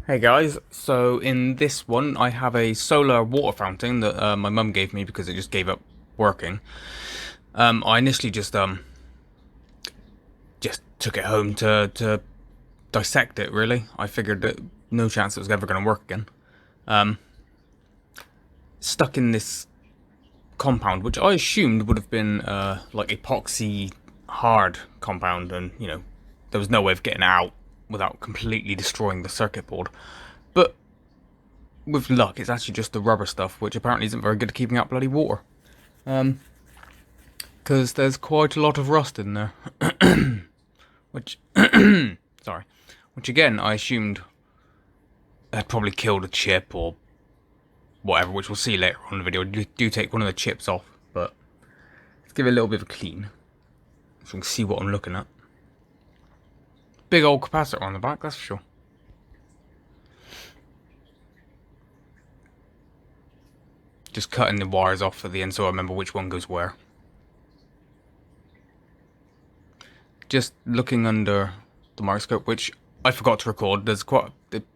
Hey guys, so in this one I have a solar water fountain that my mum gave me because it just gave up working. I initially just took it home to dissect it. Really, I figured that no chance it was ever going to work again. Stuck in this compound, which I assumed would have been like epoxy hard compound, and there was no way of getting it out without completely destroying the circuit board. But with luck, it's actually just the rubber stuff, which apparently isn't very good at keeping out bloody water. Because there's quite a lot of rust in there. Which, sorry. Which again, I assumed had probably killed a chip or whatever, which we'll see later on in the video. Do take one of the chips off, but let's give it a little bit of a clean. So we can see what I'm looking at. Big old capacitor on the back, that's for sure. Just cutting the wires off at the end so I remember which one goes where. Just looking under the microscope, which I forgot to record.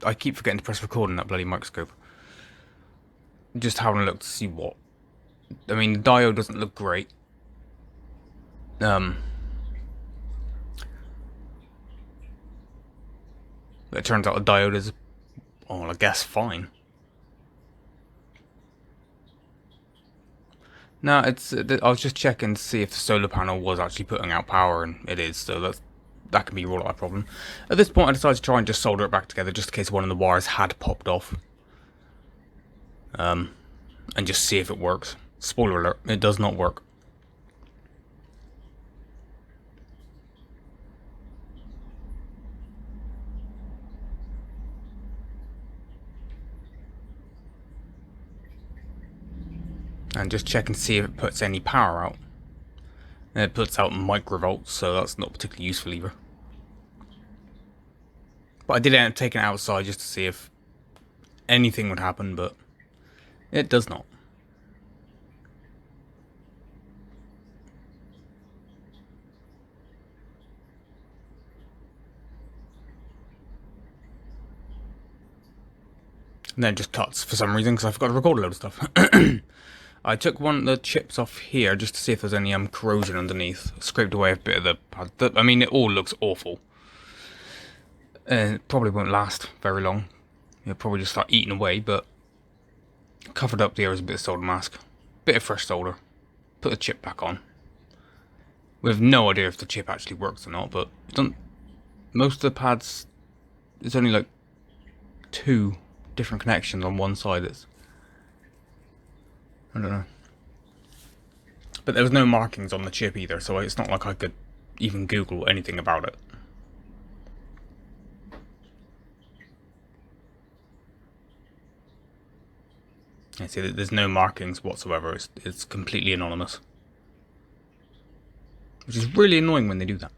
I keep forgetting to press record on that bloody microscope. Just having a look to see what. I mean, the diode doesn't look great. It turns out the diode is, well, I guess fine. Now, I was just checking to see if the solar panel was actually putting out power, and it is, so that can be ruled out a problem. At this point, I decided to try and just solder it back together, just in case one of the wires had popped off. And just see if it works. Spoiler alert, it does not work. And just check and see if it puts any power out. And it puts out microvolts, so that's not particularly useful either. But I did end up taking it outside just to see if anything would happen, but it does not. And then it just cuts for some reason because I forgot to record a load of stuff. I took one of the chips off here just to see if there's any corrosion underneath. Scraped away a bit of the pad. I mean, it all looks awful. And it probably won't last very long. It'll probably just start eating away, but covered up there is a bit of solder mask. Bit of fresh solder. Put the chip back on. We have no idea if the chip actually works or not, but it doesn't. Most of the pads, there's only like 2 different connections on one side. I don't know. But there was no markings on the chip either, so it's not like I could even Google anything about it. I see that there's no markings whatsoever. It's completely anonymous. Which is really annoying when they do that.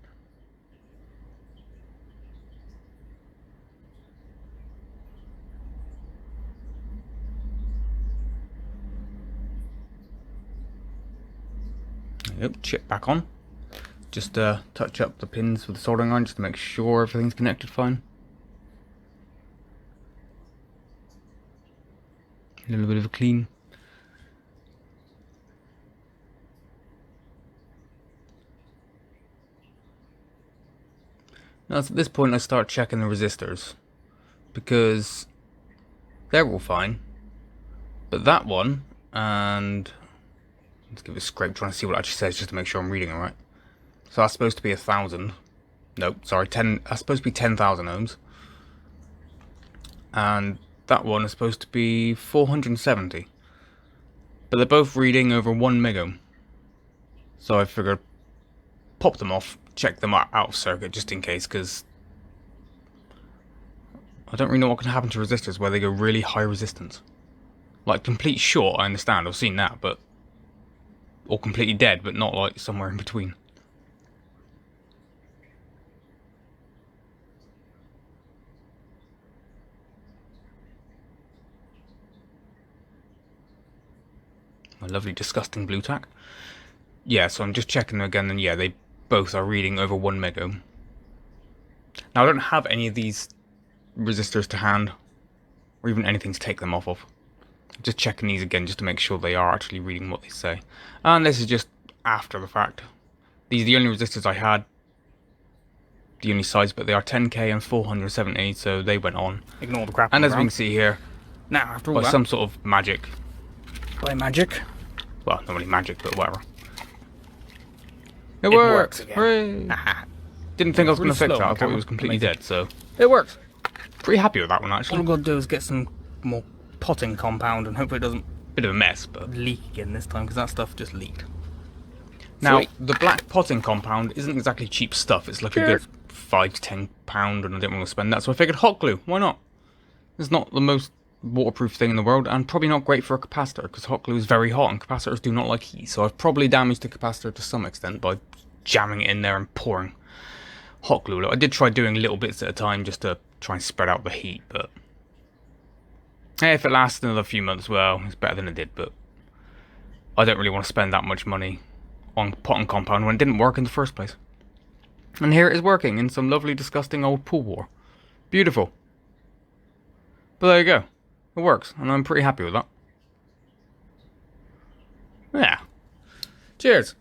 Yep, chip back on. Just touch up the pins with the soldering iron just to make sure everything's connected fine. A little bit of a clean. Now at this point I start checking the resistors, because they're all fine, but that one, and let's give it a scrape trying to see what it actually says just to make sure I'm reading it right. So that's supposed to be 1,000. Nope, sorry, 10. That's supposed to be 10,000 ohms. And that one is supposed to be 470. But they're both reading over 1 megohm. So I figured pop them off, check them out of circuit just in case, because I don't really know what can happen to resistors where they go really high resistance. Like complete short, I understand, I've seen that, but or completely dead, but not like somewhere in between. My lovely disgusting blue tack. Yeah, so I'm just checking them again, and yeah, they both are reading over 1 megohm. Now I don't have any of these resistors to hand, or even anything to take them off of. Just checking these again just to make sure they are actually reading what they say. And this is just after the fact. These are the only resistors I had. The only size, but they are 10k and 470, so they went on. Ignore the crap. And as we can see here, now after all by that, some sort of magic. by magic, Well, not really magic, but whatever. It works works! again. Hooray! Aha. Didn't think I was Really going to fix slow that. on I thought it camera. was completely Amazing. dead, so It works. pretty happy with that one All actually. I've got to do is get some more potting compound and hopefully it doesn't Bit of a mess, but leak again this time because that stuff just leaked. now Sweet. the black potting compound isn't exactly cheap stuff. It's like a Cheers. good £5 to £10, and I didn't want to spend that, so I figured hot glue. Why not? It's not the most waterproof thing in the world, and probably not great for a capacitor because hot glue is very hot, and capacitors do not like heat. So I've probably damaged the capacitor to some extent by jamming it in there and pouring hot glue. I did try doing little bits at a time just to try and spread out the heat, but hey, if it lasts another few months, well, it's better than it did. But I don't really want to spend that much money on potting compound when it didn't work in the first place. And here it is working in some lovely, disgusting old pool war. Beautiful. But there you go. It works, and I'm pretty happy with that. Yeah. Cheers.